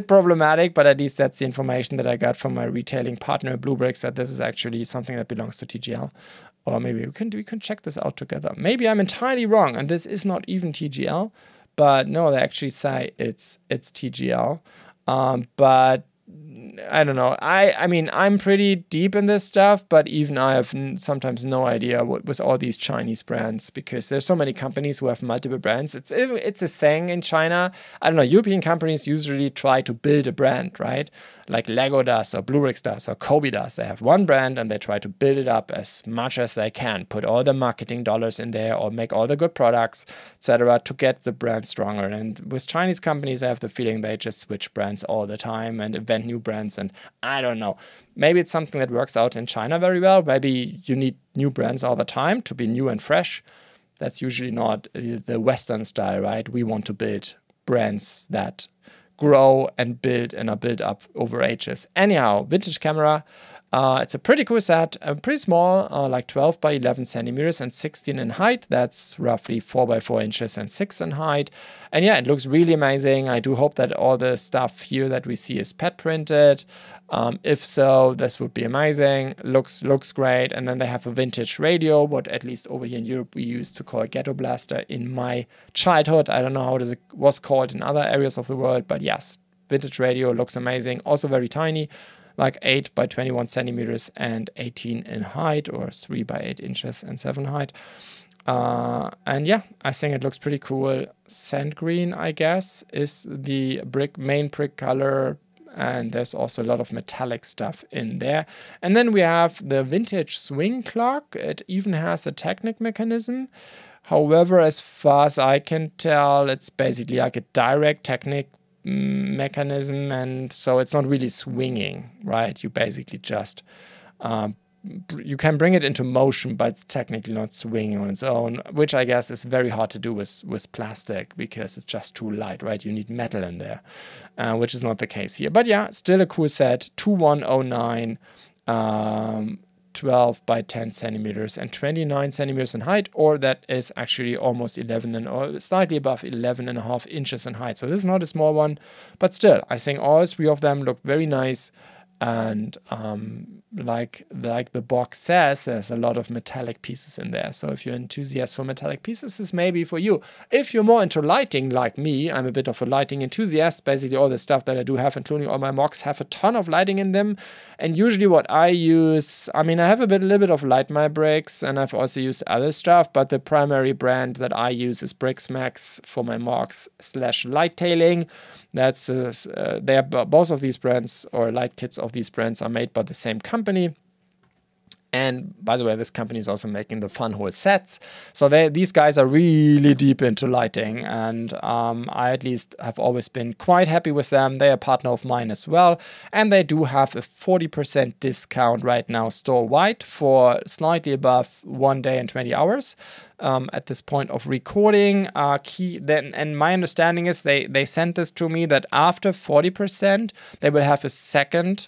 problematic, but at least that's the information that I got from my retailing partner BlueBrixx, that this is actually something that belongs to TGL. Or maybe we can check this out together. Maybe I'm entirely wrong, and this is not even TGL, but no, they actually say it's TGL. But I don't know. I mean, I'm pretty deep in this stuff, but even I have sometimes no idea what with all these Chinese brands, because there's so many companies who have multiple brands. It's a thing in China. I don't know. European companies usually try to build a brand, right? Like Lego does, or BlueBrixx does, or Kobe does. They have one brand and they try to build it up as much as they can, put all the marketing dollars in there, or make all the good products, etc., to get the brand stronger. And with Chinese companies, I have the feeling they just switch brands all the time and invent new brands. And I don't know. Maybe it's something that works out in China very well. Maybe you need new brands all the time to be new and fresh. That's usually not the Western style, right? We want to build brands that grow and build and are built up over ages. Anyhow, vintage camera. It's a pretty cool set, pretty small, like 12 by 11 centimeters and 16 in height. That's roughly 4 by 4 inches and 6 in height. And yeah, it looks really amazing. I do hope that all the stuff here that we see is pet printed. If so, this would be amazing. Looks great. And then they have a vintage radio, what at least over here in Europe we used to call a ghetto blaster in my childhood. I don't know how it was called in other areas of the world, but yes, vintage radio looks amazing. Also very tiny, like 8 by 21 centimeters and 18 in height, or 3 by 8 inches and 7 height. And yeah, I think it looks pretty cool. Sand green, I guess, is the main brick color. And there's also a lot of metallic stuff in there. And then we have the vintage swing clock. It even has a Technic mechanism. However, as far as I can tell, it's basically like a direct Technic mechanism, and so it's not really swinging, right? You basically just you can bring it into motion, but it's technically not swinging on its own, which I guess is very hard to do with plastic because it's just too light, right? You need metal in there, which is not the case here. But yeah, still a cool set. 2109, 12 by 10 centimeters and 29 centimeters in height, or that is actually almost 11 or slightly above 11.5 inches in height. So this is not a small one, but still, I think all 3 of them look very nice. And like the box says, there's a lot of metallic pieces in there. So if you're an enthusiast for metallic pieces, this may be for you. If you're more into lighting like me, I'm a bit of a lighting enthusiast. Basically all the stuff that I do have, including all my MOCs, have a ton of lighting in them. And usually what I use, I mean, I have a little bit of MunichBricks, and I've also used other stuff, but the primary brand that I use is BrixMax for my MOCs / light tailing. That's they are both of these brands, or light kits of these brands, are made by the same company. And by the way, this company is also making the fun hole sets. So these guys are really deep into lighting, and I at least have always been quite happy with them. They're a partner of mine as well, and they do have a 40% discount right now store-wide for slightly above 1 day and 20 hours. At this point of recording, and my understanding is they sent this to me that after 40%, they will have a second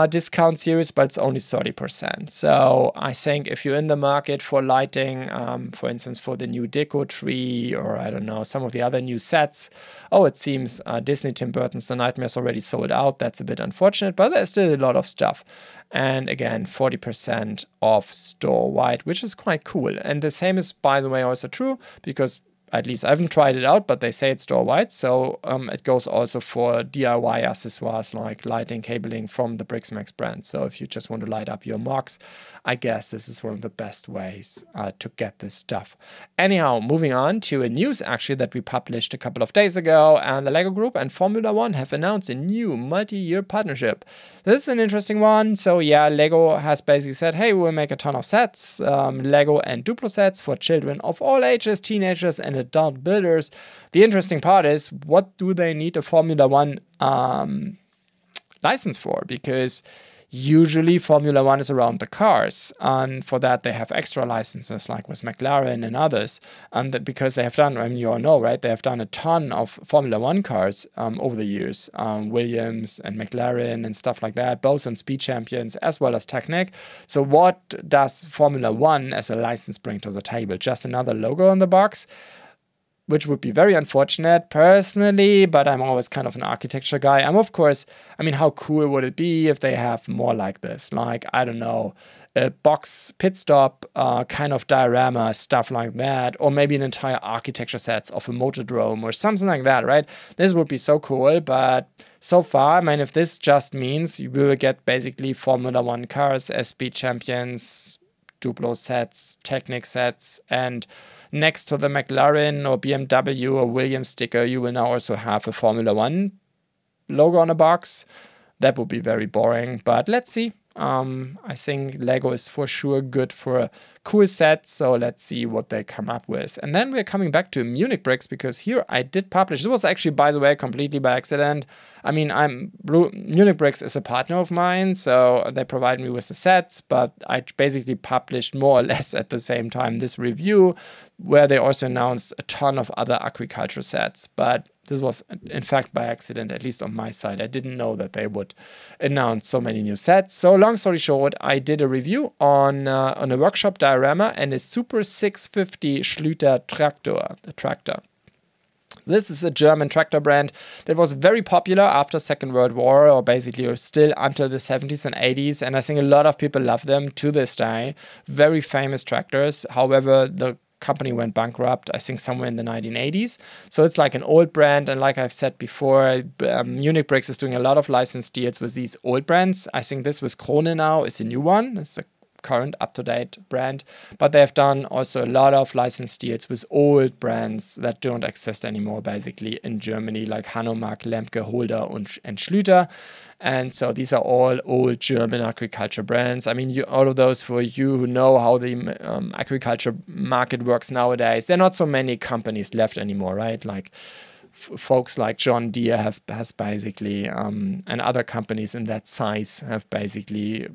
discount series, but it's only 30%. So I think if you're in the market for lighting, for instance, for the new Deco Tree, or I don't know, some of the other new sets, it seems Disney Tim Burton's The Nightmare's already sold out. That's a bit unfortunate, but there's still a lot of stuff. And again, 40% off store-wide, which is quite cool. And the same is, by the way, also true, because at least I haven't tried it out, but they say it's store-wide. So it goes also for DIY accessoires like lighting, cabling from the BlueBrixx brand. So if you just want to light up your MOCs, I guess this is one of the best ways to get this stuff. Anyhow, moving on to a news actually that we published a couple of days ago, and the LEGO Group and Formula One have announced a new multi-year partnership. This is an interesting one. So yeah, LEGO has basically said, hey, we'll make a ton of sets, LEGO and Duplo sets for children of all ages, teenagers and adult builders. The interesting part is, what do they need a Formula One license for? Because usually Formula One is around the cars, and for that they have extra licenses like with McLaren and others, and that because they have done, I mean, you all know, right, they have done a ton of Formula One cars over the years, Williams and McLaren and stuff like that, both on Speed Champions as well as Technic. So what does Formula One as a license bring to the table? Just another logo on the box, which would be very unfortunate personally, but I'm always kind of an architecture guy. Of course, I mean, how cool would it be if they have more like this? Like, I don't know, a box pit stop kind of diorama, stuff like that, or maybe an entire architecture sets of a motordrome or something like that, right? This would be so cool, but so far, I mean, if this just means you will get basically Formula One cars as Speed Champions, Duplo sets, Technic sets, and next to the McLaren or BMW or Williams sticker, you will now also have a Formula One logo on a box. That would be very boring, but let's see. I think LEGO is for sure good for a cool set, so let's see what they come up with. And then we're coming back to MunichBricks, because here I did publish. This was actually, by the way, completely by accident. I mean, MunichBricks is a partner of mine, so they provide me with the sets, but I basically published more or less at the same time this review, where they also announced a ton of other agriculture sets. But this was, in fact, by accident, at least on my side. I didn't know that they would announce so many new sets. So long story short, I did a review on a workshop diorama and a Super 650 Schlüter tractor. This is a German tractor brand that was very popular after Second World War, or basically still until the 70s and 80s. And I think a lot of people love them to this day. Very famous tractors. However, the company went bankrupt, I think somewhere in the 1980s. So it's like an old brand. And like I've said before, MunichBricks is doing a lot of license deals with these old brands. I think this with Krone now is a new one. It's a current up-to-date brand, but they have done also a lot of license deals with old brands that don't exist anymore, basically in Germany, like Hanomag, Lemke, Holder and Schlüter. And so these are all old German agriculture brands. I mean, all of those, for you who know how the agriculture market works nowadays, there are not so many companies left anymore, right? Like folks like John Deere has basically, and other companies in that size have basically,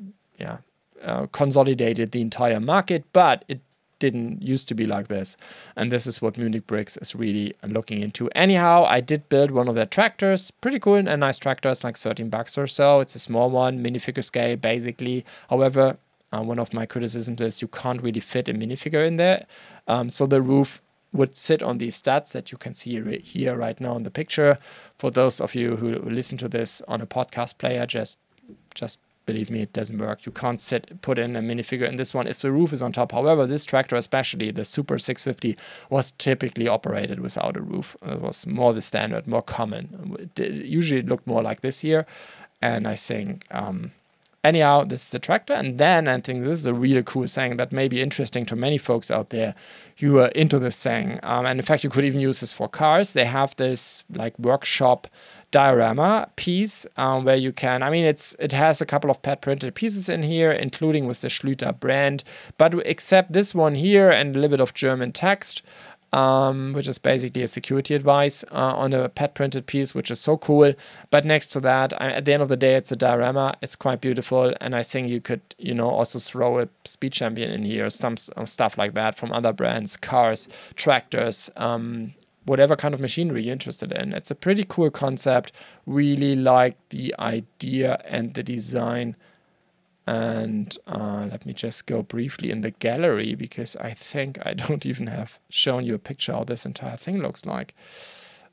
consolidated the entire market, but it didn't used to be like this. And this is what MunichBricks is really looking into. Anyhow, I did build one of their tractors. Pretty cool and nice tractors, like $13 or so. It's a small one, minifigure scale, basically. However, one of my criticisms is you can't really fit a minifigure in there. So the roof would sit on these studs that you can see here right now in the picture. For those of you who listen to this on a podcast player, just believe me, it doesn't work. You can't put in a minifigure in this one if the roof is on top. However, this tractor, especially the Super 650, was typically operated without a roof. It was more the standard, more common. Usually it looked more like this here. And I think, anyhow, this is the tractor. And then I think this is a really cool thing that may be interesting to many folks out there who are into this thing. And in fact, you could even use this for cars. They have this like workshop diorama piece where you can, I mean, it has a couple of pad printed pieces in here, including with the Schlüter brand, but except this one here and a little bit of German text, which is basically a security advice on a pad printed piece, which is so cool. But next to that, at the end of the day, it's a diorama. It's quite beautiful, and I think you could, also throw a Speed Champion in here, some stuff like that from other brands, cars, tractors, whatever kind of machinery you're interested in. It's a pretty cool concept. Really like the idea and the design. And let me just go briefly in the gallery, because I think I don't even have shown you a picture how this entire thing looks like.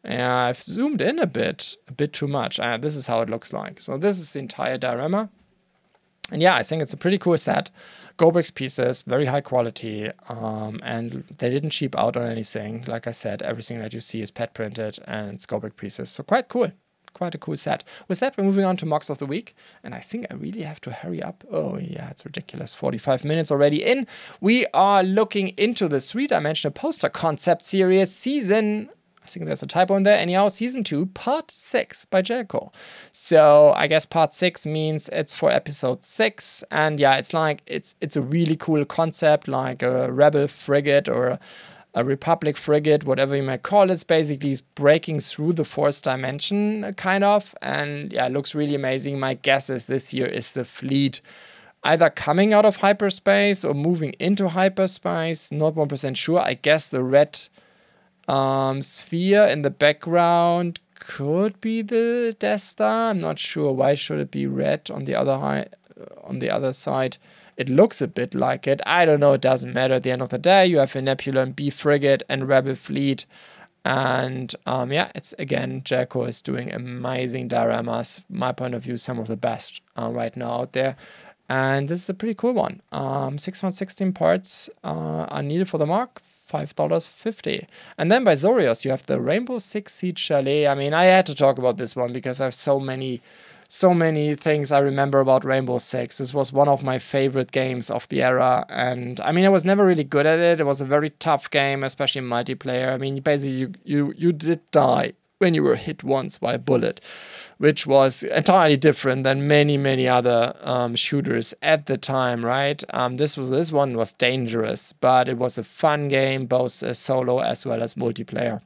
I've zoomed in a bit too much. This is how it looks like. So this is the entire diorama. And yeah, I think it's a pretty cool set. BlueBrixx pieces, very high quality, and they didn't cheap out on anything. Like I said, everything that you see is pet printed and it's BlueBrixx pieces. So quite cool. Quite a cool set. With that, we're moving on to MOCs of the week. And I think I really have to hurry up. Oh yeah, it's ridiculous. 45 minutes already in. We are looking into the 3-dimensional poster concept series season, I think there's a typo in there, anyhow, season 2, part 6 by TaiGaoLe. So I guess part 6 means it's for episode 6. And yeah, it's like, it's a really cool concept, like a rebel frigate or a Republic frigate, whatever you might call it. It's basically breaking through the 4th dimension, kind of. And yeah, it looks really amazing. My guess is this here is the fleet either coming out of hyperspace or moving into hyperspace. Not 1% sure. I guess the red sphere in the background could be the Death Star. I'm not sure. Why should it be red on the other side? It looks a bit like it. I don't know. It doesn't matter. At the end of the day, you have a Nebula and B frigate and Rebel fleet. And yeah, it's again, TaiGaoLe is doing amazing dioramas. My point of view, some of the best right now out there. And this is a pretty cool one. 616 parts are needed for the mark. $5.50. And then by Zorios, you have the Rainbow Six Siege Chalet. I mean, I had to talk about this one because I have so many things I remember about Rainbow Six. This was one of my favorite games of the era. And I mean, I was never really good at it. It was a very tough game, especially in multiplayer. I mean, basically, you did die when you were hit once by a bullet, which was entirely different than many other shooters at the time, right? This one was dangerous, but it was a fun game, both solo as well as multiplayer.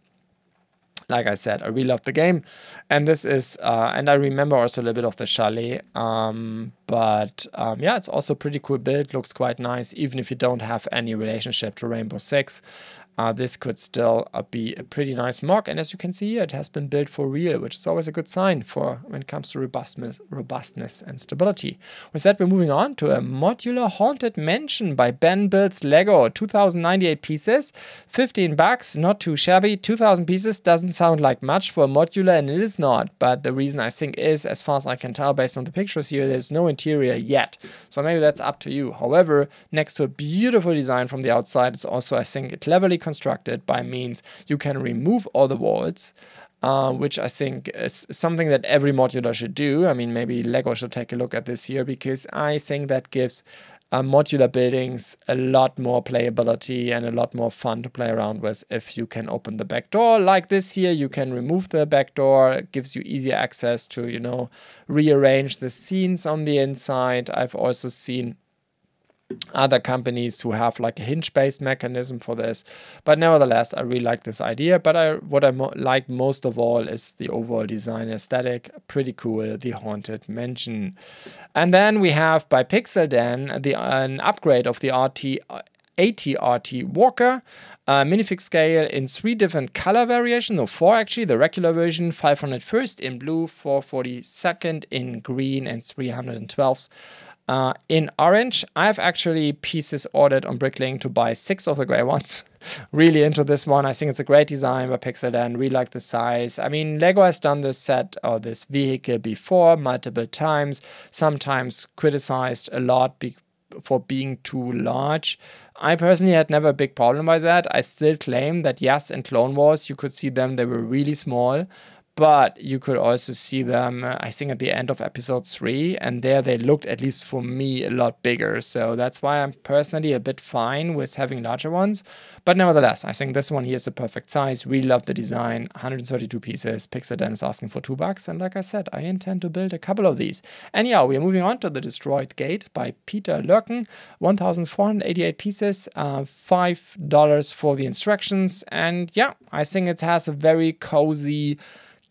Like I said, I really loved the game, and this is, and I remember also a little bit of the chalet, but yeah, it's also a pretty cool build, looks quite nice, even if you don't have any relationship to Rainbow Six. This could still be a pretty nice mock, and as you can see here, it has been built for real, which is always a good sign for when it comes to robustness and stability. With that, we're moving on to a modular haunted mansion by Ben Builds Lego. 2,098 pieces, $15, not too shabby. 2,000 pieces doesn't sound like much for a modular, and it is not. But the reason I think is, as far as I can tell based on the pictures here, there's no interior yet. So maybe that's up to you. However, next to a beautiful design from the outside, it's also, I think, cleverly constructed by means you can remove all the walls, which I think is something that every modular should do. I mean, maybe Lego should take a look at this here, because I think that gives modular buildings a lot more playability and a lot more fun to play around with if you can open the back door. Like this here, you can remove the back door. It gives you easier access to, you know, rearrange the scenes on the inside. I've also seen other companies who have like a hinge-based mechanism for this, but nevertheless, I really like this idea. But what I like most of all is the overall design aesthetic. Pretty cool, the haunted mansion. And then we have by Pixelden an upgrade of the AT-RT Walker, minifig scale in 3 different color variations, no 4 actually. The regular version 501st in blue, 442nd in green, and 312th in orange. I've actually pieces ordered on Bricklink to buy 6 of the gray ones. Really into this one. I think it's a great design by Pixelden. Really like the size. I mean, Lego has done this set or this vehicle before multiple times, sometimes criticized a lot for being too large. I personally had never a big problem by that. I still claim that yes, in Clone Wars you could see them, they were really small. But you could also see them, I think, at the end of episode 3, and there they looked, at least for me, a lot bigger. So that's why I'm personally a bit fine with having larger ones. But nevertheless, I think this one here is the perfect size. Really love the design. 132 pieces. Pixelden is asking for $2. And like I said, I intend to build a couple of these. Anyhow, we are moving on to the Destroyed Gate by Peter Lurken. 1,488 pieces. $5 for the instructions. And yeah, I think it has a very cozy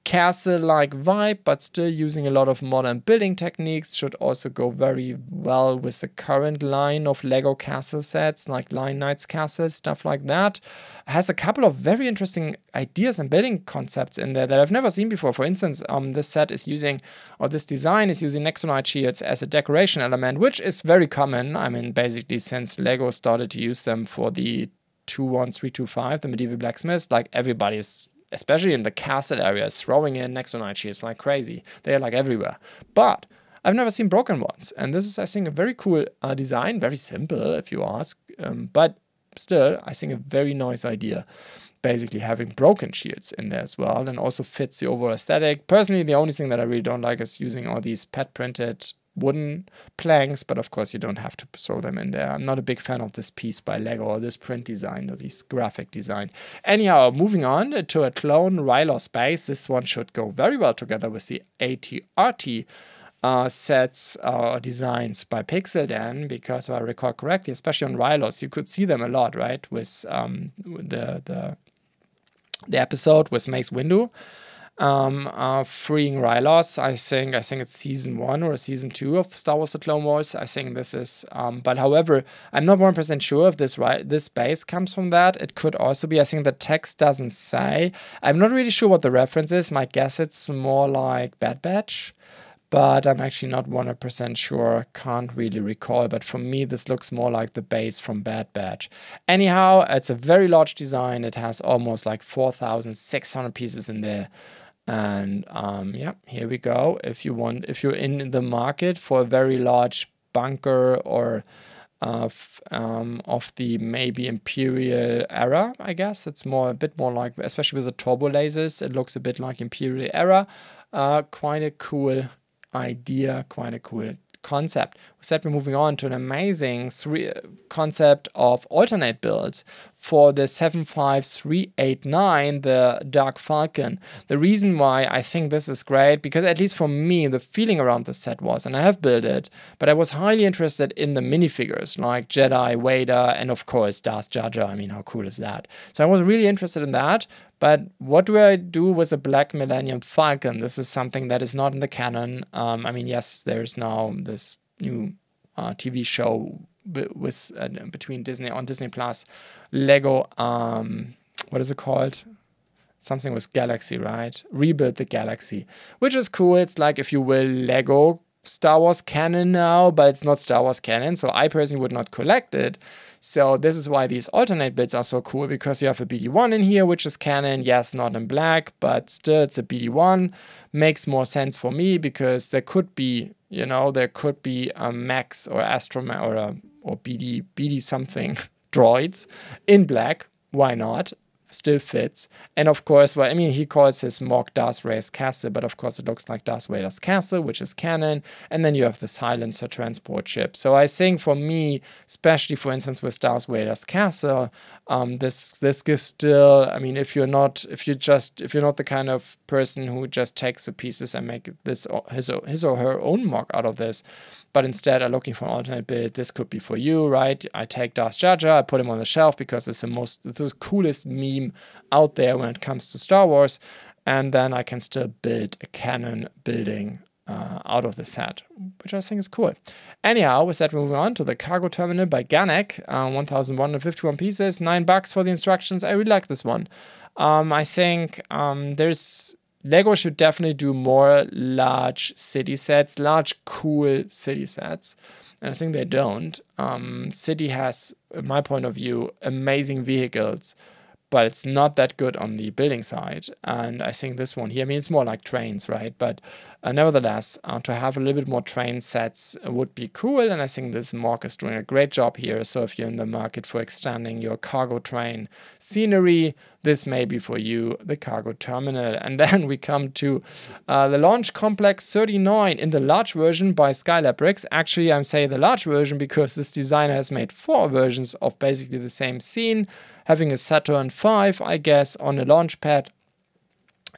castle-like vibe, but still using a lot of modern building techniques. Should also go very well with the current line of Lego castle sets, like Lion Knights castles, stuff like that. Has a couple of very interesting ideas and building concepts in there that I've never seen before. For instance, this set is using, or this design is using Nexonite shields as a decoration element, which is very common. I mean, basically since Lego started to use them for the 21325, the medieval blacksmiths, like everybody's, especially in the castle areas, throwing in Nexonite shields like crazy. They are like everywhere. But I've never seen broken ones. And this is, I think, a very cool design. Very simple, if you ask. But still, I think a very nice idea. Basically having broken shields in there as well. And also fits the overall aesthetic. Personally, the only thing that I really don't like is using all these pet printed wooden planks, but of course you don't have to throw them in there. I'm not a big fan of this piece by Lego, or this print design, or this graphic design. Anyhow, moving on to a clone Rylos base. This one should go very well together with the ATRT sets or designs by Pixel then, because if I recall correctly, especially on Rylos, you could see them a lot, right? With the episode with Mace Windu. Freeing Rylos. I think it's season 1 or season 2 of Star Wars: The Clone Wars. I think this is, but however, I'm not 100% sure if this base comes from that. It could also be. I think the text doesn't say. I'm not really sure what the reference is. My guess it's more like Bad Batch, but I'm actually not 100% sure. Can't really recall. But for me, this looks more like the base from Bad Batch. Anyhow, it's a very large design. It has almost like 4,600 pieces in there. And yeah, here we go. If you're in the market for a very large bunker or of the maybe Imperial era, I guess it's a bit more like, especially with the turbo lasers, it looks a bit like Imperial era. Quite a cool idea, quite a cool concept. With that, we're moving on to an amazing concept of alternate builds for the 75389, the Dark Falcon. The reason why I think this is great, because at least for me, the feeling around the set was, and I have built it, but I was highly interested in the minifigures like Jedi, Vader, and of course Darth Jar Jar. I mean, how cool is that? So I was really interested in that. But what do I do with a Black Millennium Falcon? This is something that is not in the canon. I mean, yes, there's now this new TV show with between Disney on Disney Plus, Lego. What is it called? Something with Galaxy, right? Rebuild the Galaxy, which is cool. It's like, if you will, Lego Star Wars canon now, but it's not Star Wars canon. So I personally would not collect it. So this is why these alternate bits are so cool, because you have a BD1 in here, which is canon. Yes, not in black, but still it's a BD1. Makes more sense for me, because there could be, there could be a Max or Astromech or BD something droids in black. Why not? Still fits. And of course, well, I mean, he calls his mock Darth Vader's castle, but of course it looks like Darth Vader's castle, which is canon. And then you have the silencer transport ship. So I think for me, especially for instance with Darth Vader's castle, this gives still, I mean, if you're not the kind of person who just takes the pieces and make this his or her own mock out of this, but instead are looking for an alternate build, this could be for you, right? I take Darth Jar Jar, I put him on the shelf because it's the coolest meme out there when it comes to Star Wars, and then I can still build a canon building out of the set, which I think is cool. Anyhow, with that, moving on to the cargo terminal by Ganek, 1,151 pieces, $9 for the instructions. I really like this one. I think Lego should definitely do more large city sets, large cool city sets, and I think they don't. City has, in my point of view, amazing vehicles, but it's not that good on the building side. And I think this one here, I mean, it's more like trains, right? But nevertheless, to have a little bit more train sets would be cool. And I think this mock is doing a great job here. So if you're in the market for extending your cargo train scenery, this may be for you, the cargo terminal. And then we come to the Launch Complex 39 in the large version by BlueBrixx. Actually, I'm saying the large version because this designer has made 4 versions of basically the same scene, having a Saturn V, I guess, on a launch pad.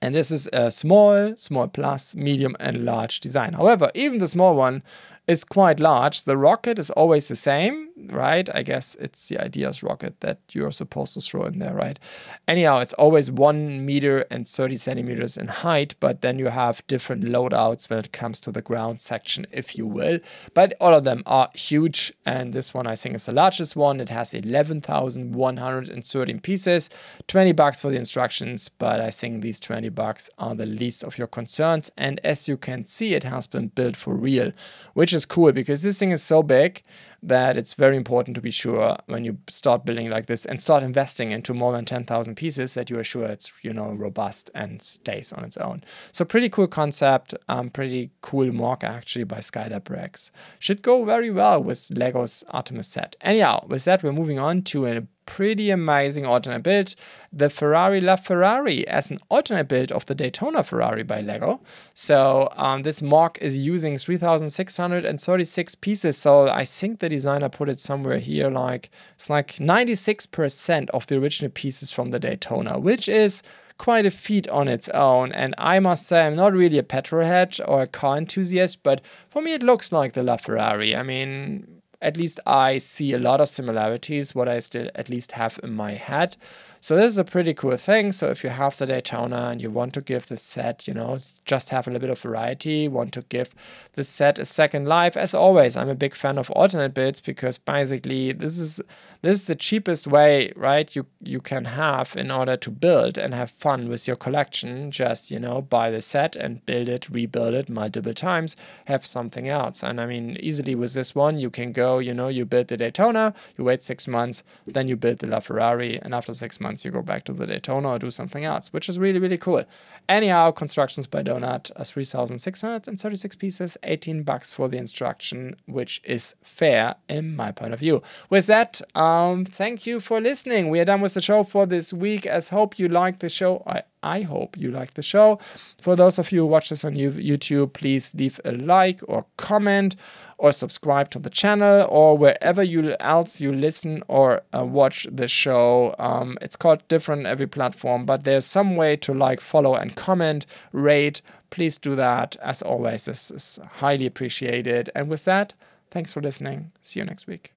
And this is a small plus, medium, and large design. However, even the small one is quite large. The rocket is always the same, right? I guess it's the Ideas rocket that you're supposed to throw in there, right? Anyhow, it's always 1 meter and 30 centimeters in height, but then you have different loadouts when it comes to the ground section, if you will. But all of them are huge, and this one I think is the largest one. It has 11,113 pieces, $20 for the instructions, but I think these $20 are the least of your concerns. And as you can see, it has been built for real, which is cool because this thing is so big that it's very important to be sure when you start building like this and start investing into more than 10,000 pieces that you are sure it's, you know, robust and stays on its own. So pretty cool concept, pretty cool mock actually by BlueBrixx. Should go very well with Lego's Artemis set. Anyhow, with that, we're moving on to a pretty amazing alternate build, the Ferrari La Ferrari, as an alternate build of the Daytona Ferrari by Lego. So this mock is using 3,636 pieces. So I think the designer put it somewhere here, like it's like 96% of the original pieces from the Daytona, which is quite a feat on its own. And I must say, I'm not really a petrolhead or a car enthusiast, but for me it looks like the La Ferrari. I mean, at least I see a lot of similarities, what I still at least have in my head. So this is a pretty cool thing. So if you have the Daytona and you want to give this set, you know, just have a little bit of variety, want to give this set a second life, as always, I'm a big fan of alternate builds because basically this is the cheapest way, right, you can have in order to build and have fun with your collection. Just, you know, buy the set and build it, rebuild it multiple times, have something else. And I mean, easily with this one, you can go, you know, you build the Daytona, you wait 6 months, then you build the La Ferrari, and after 6 months, you go back to the Daytona or do something else, which is really, really cool. Anyhow, constructions by Donut, 3,636 pieces, $18 for the instruction, which is fair in my point of view. With that, thank you for listening. We are done with the show for this week. As hope you liked the show. I hope you liked the show. For those of you who watch this on YouTube, please leave a like or comment or subscribe to the channel or wherever else you listen or watch the show. It's called different every platform, but there's some way to like, follow, and comment, rate. Please do that. As always, this is highly appreciated. And with that, thanks for listening. See you next week.